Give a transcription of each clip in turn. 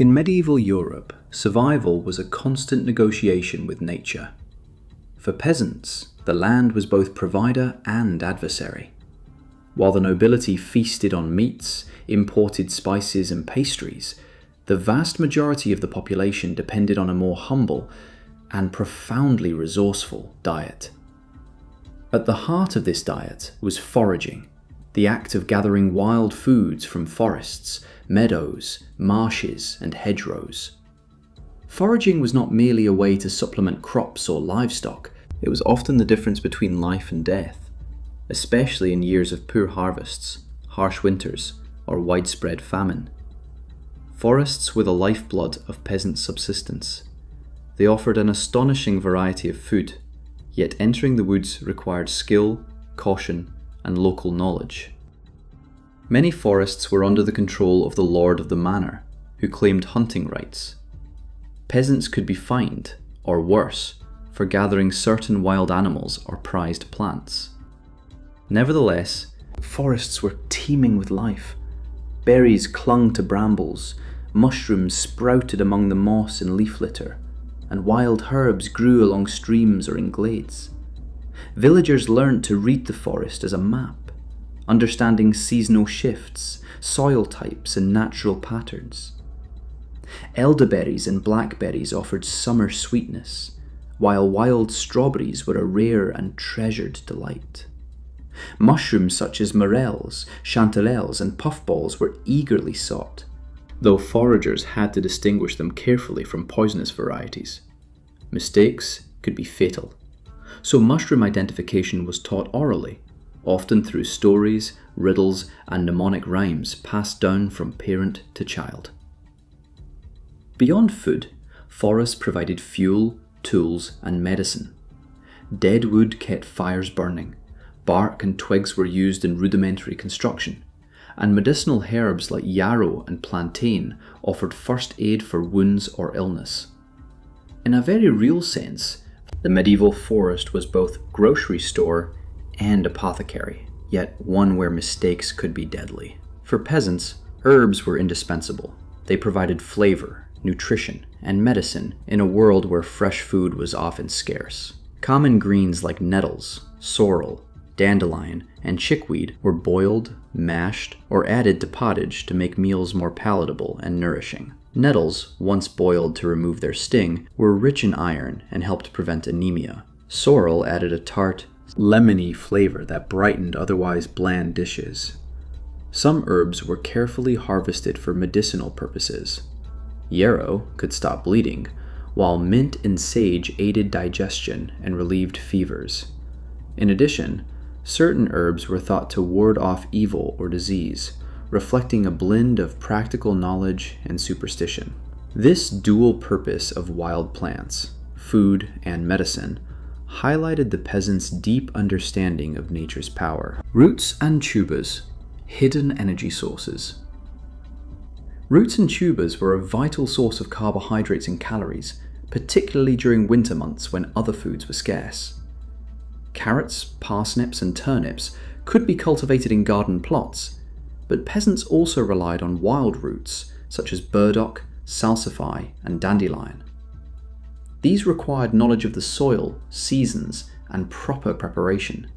In medieval Europe, survival was a constant negotiation with nature. For peasants, the land was both provider and adversary. While the nobility feasted on meats, imported spices and pastries, the vast majority of the population depended on a more humble and profoundly resourceful diet. At the heart of this diet was foraging, the act of gathering wild foods from forests, meadows, marshes, and hedgerows. Foraging was not merely a way to supplement crops or livestock, it was often the difference between life and death, especially in years of poor harvests, harsh winters, or widespread famine. Forests were the lifeblood of peasant subsistence. They offered an astonishing variety of food, yet entering the woods required skill, caution, and local knowledge. Many forests were under the control of the lord of the manor, who claimed hunting rights. Peasants could be fined, or worse, for gathering certain wild animals or prized plants. Nevertheless, forests were teeming with life. Berries clung to brambles, mushrooms sprouted among the moss and leaf litter, and wild herbs grew along streams or in glades. Villagers learned to read the forest as a map, understanding seasonal shifts, soil types, and natural patterns. Elderberries and blackberries offered summer sweetness, while wild strawberries were a rare and treasured delight. Mushrooms such as morels, chanterelles, and puffballs were eagerly sought, though foragers had to distinguish them carefully from poisonous varieties. Mistakes could be fatal, so mushroom identification was taught orally, often through stories, riddles, and mnemonic rhymes passed down from parent to child. Beyond food, forests provided fuel, tools, and medicine. Dead wood kept fires burning, bark and twigs were used in rudimentary construction, and medicinal herbs like yarrow and plantain offered first aid for wounds or illness. In a very real sense, the medieval forest was both grocery store and apothecary, yet one where mistakes could be deadly. For peasants, herbs were indispensable. They provided flavor, nutrition, and medicine in a world where fresh food was often scarce. Common greens like nettles, sorrel, dandelion, and chickweed were boiled, mashed, or added to pottage to make meals more palatable and nourishing. Nettles, once boiled to remove their sting, were rich in iron and helped prevent anemia. Sorrel added a tart, lemony flavor that brightened otherwise bland dishes. Some herbs were carefully harvested for medicinal purposes. Yarrow could stop bleeding, while mint and sage aided digestion and relieved fevers. In addition, certain herbs were thought to ward off evil or disease, reflecting a blend of practical knowledge and superstition. This dual purpose of wild plants, food and medicine, highlighted the peasants' deep understanding of nature's power. Roots and tubers, hidden energy sources. Roots and tubers were a vital source of carbohydrates and calories, particularly during winter months when other foods were scarce. Carrots, parsnips, and turnips could be cultivated in garden plots, but peasants also relied on wild roots such as burdock, salsify, and dandelion. These required knowledge of the soil, seasons, and proper preparation.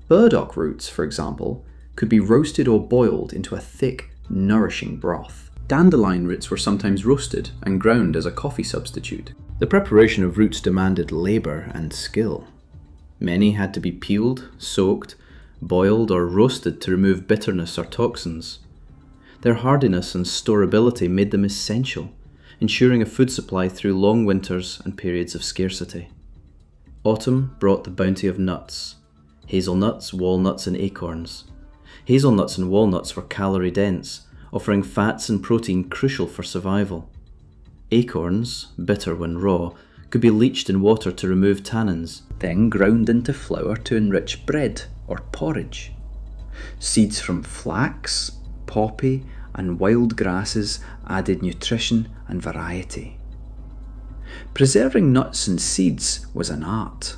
Burdock roots, for example, could be roasted or boiled into a thick, nourishing broth. Dandelion roots were sometimes roasted and ground as a coffee substitute. The preparation of roots demanded labour and skill. Many had to be peeled, soaked, boiled, or roasted to remove bitterness or toxins. Their hardiness and storability made them essential, ensuring a food supply through long winters and periods of scarcity. Autumn brought the bounty of nuts: hazelnuts, walnuts, and acorns. Hazelnuts and walnuts were calorie-dense, offering fats and protein crucial for survival. Acorns, bitter when raw, could be leached in water to remove tannins, then ground into flour to enrich bread or porridge. Seeds from flax, poppy, and wild grasses added nutrition and variety. Preserving nuts and seeds was an art.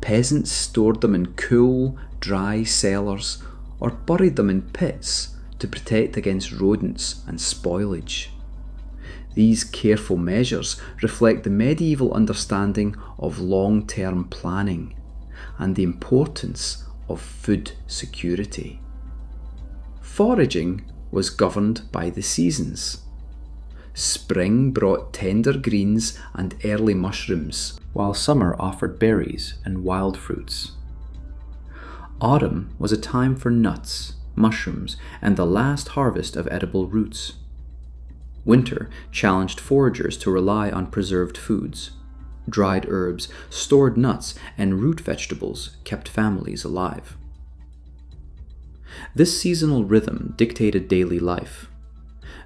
Peasants stored them in cool, dry cellars or buried them in pits to protect against rodents and spoilage. These careful measures reflect the medieval understanding of long-term planning and the importance of food security. Foraging was governed by the seasons. Spring brought tender greens and early mushrooms, while summer offered berries and wild fruits. Autumn was a time for nuts, mushrooms, and the last harvest of edible roots. Winter challenged foragers to rely on preserved foods. Dried herbs, stored nuts, and root vegetables kept families alive. This seasonal rhythm dictated daily life.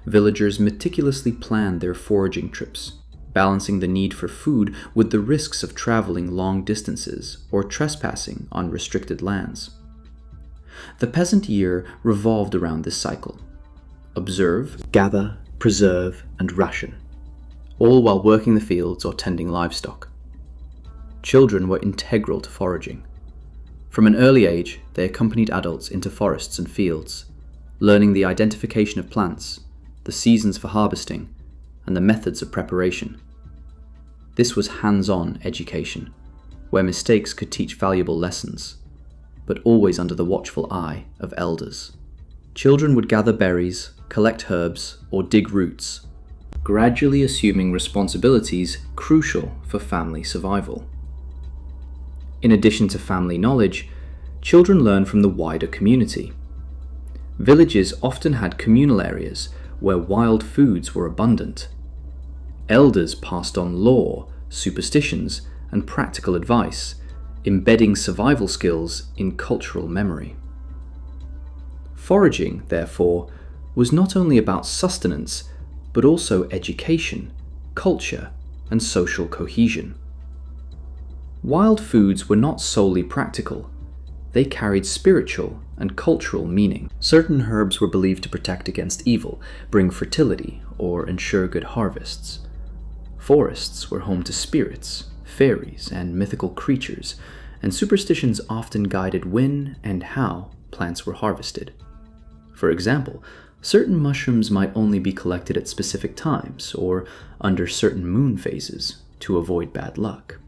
Villagers meticulously planned their foraging trips, balancing the need for food with the risks of traveling long distances or trespassing on restricted lands. The peasant year revolved around this cycle. Observe, gather, preserve, and ration, all while working the fields or tending livestock. Children were integral to foraging. From an early age, they accompanied adults into forests and fields, learning the identification of plants, the seasons for harvesting, and the methods of preparation. This was hands-on education, where mistakes could teach valuable lessons, but always under the watchful eye of elders. Children would gather berries, collect herbs, or dig roots, gradually assuming responsibilities crucial for family survival. In addition to family knowledge, children learn from the wider community. Villages often had communal areas where wild foods were abundant. Elders passed on lore, superstitions, and practical advice, embedding survival skills in cultural memory. Foraging, therefore, was not only about sustenance, but also education, culture, and social cohesion. Wild foods were not solely practical. They carried spiritual and cultural meaning. Certain herbs were believed to protect against evil, bring fertility, or ensure good harvests. Forests were home to spirits, fairies, and mythical creatures, and superstitions often guided when and how plants were harvested. For example, certain mushrooms might only be collected at specific times or under certain moon phases to avoid bad luck.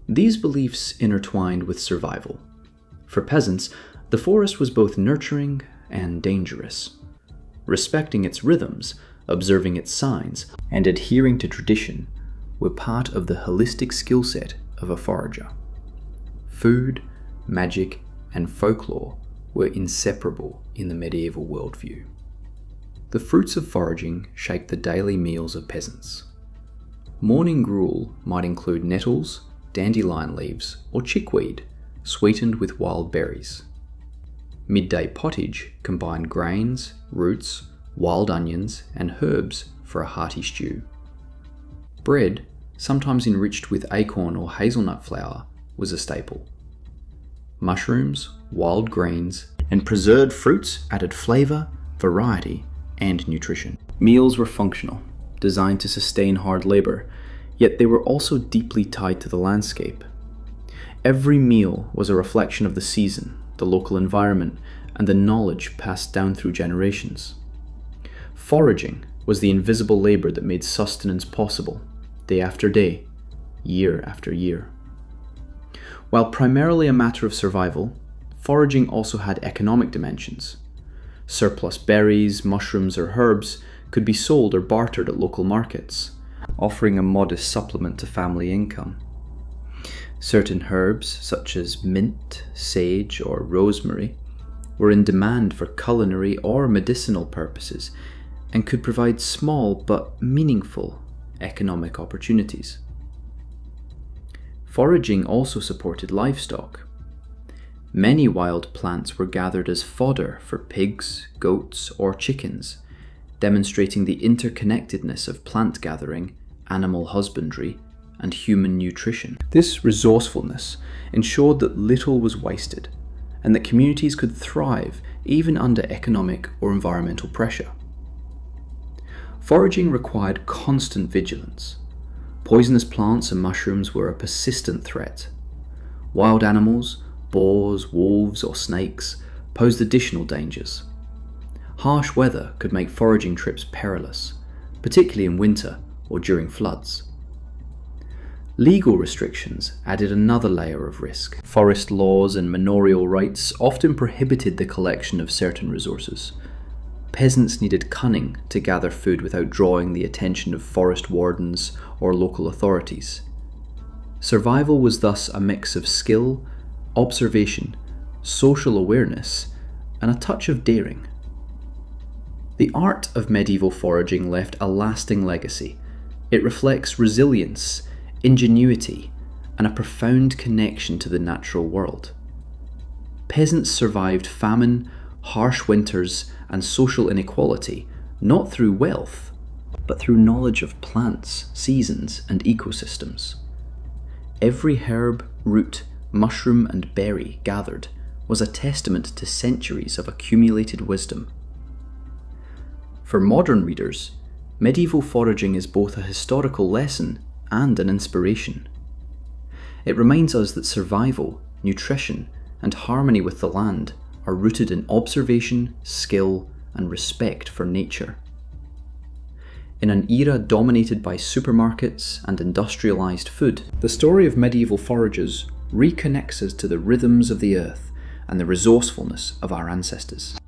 These beliefs intertwined with survival. For peasants, the forest was both nurturing and dangerous. Respecting its rhythms, observing its signs, and adhering to tradition were part of the holistic skill set of a forager. Food, magic, and folklore were inseparable in the medieval worldview. The fruits of foraging shaped the daily meals of peasants. Morning gruel might include nettles, dandelion leaves, or chickweed, sweetened with wild berries. Midday pottage combined grains, roots, wild onions, and herbs for a hearty stew. Bread, sometimes enriched with acorn or hazelnut flour, was a staple. Mushrooms, wild greens, and preserved fruits added flavour, variety, and nutrition. Meals were functional, designed to sustain hard labour, yet they were also deeply tied to the landscape. Every meal was a reflection of the season, the local environment, and the knowledge passed down through generations. Foraging was the invisible labour that made sustenance possible, day after day, year after year. While primarily a matter of survival, foraging also had economic dimensions. Surplus berries, mushrooms, or herbs could be sold or bartered at local markets, offering a modest supplement to family income. Certain herbs, such as mint, sage, or rosemary, were in demand for culinary or medicinal purposes and could provide small but meaningful economic opportunities. Foraging also supported livestock. Many wild plants were gathered as fodder for pigs, goats, or chickens, demonstrating the interconnectedness of plant gathering, animal husbandry, and human nutrition. This resourcefulness ensured that little was wasted, and that communities could thrive even under economic or environmental pressure. Foraging required constant vigilance. Poisonous plants and mushrooms were a persistent threat. Wild animals, boars, wolves, or snakes, posed additional dangers. Harsh weather could make foraging trips perilous, particularly in winter or during floods. Legal restrictions added another layer of risk. Forest laws and manorial rights often prohibited the collection of certain resources. Peasants needed cunning to gather food without drawing the attention of forest wardens or local authorities. Survival was thus a mix of skill, observation, social awareness, and a touch of daring. The art of medieval foraging left a lasting legacy. It reflects resilience, ingenuity, and a profound connection to the natural world. Peasants survived famine, harsh winters, and social inequality, not through wealth, but through knowledge of plants, seasons, and ecosystems. Every herb, root, mushroom, and berry gathered was a testament to centuries of accumulated wisdom. For modern readers, medieval foraging is both a historical lesson and an inspiration. It reminds us that survival, nutrition, and harmony with the land are rooted in observation, skill, and respect for nature. In an era dominated by supermarkets and industrialized food, the story of medieval foragers reconnects us to the rhythms of the earth and the resourcefulness of our ancestors.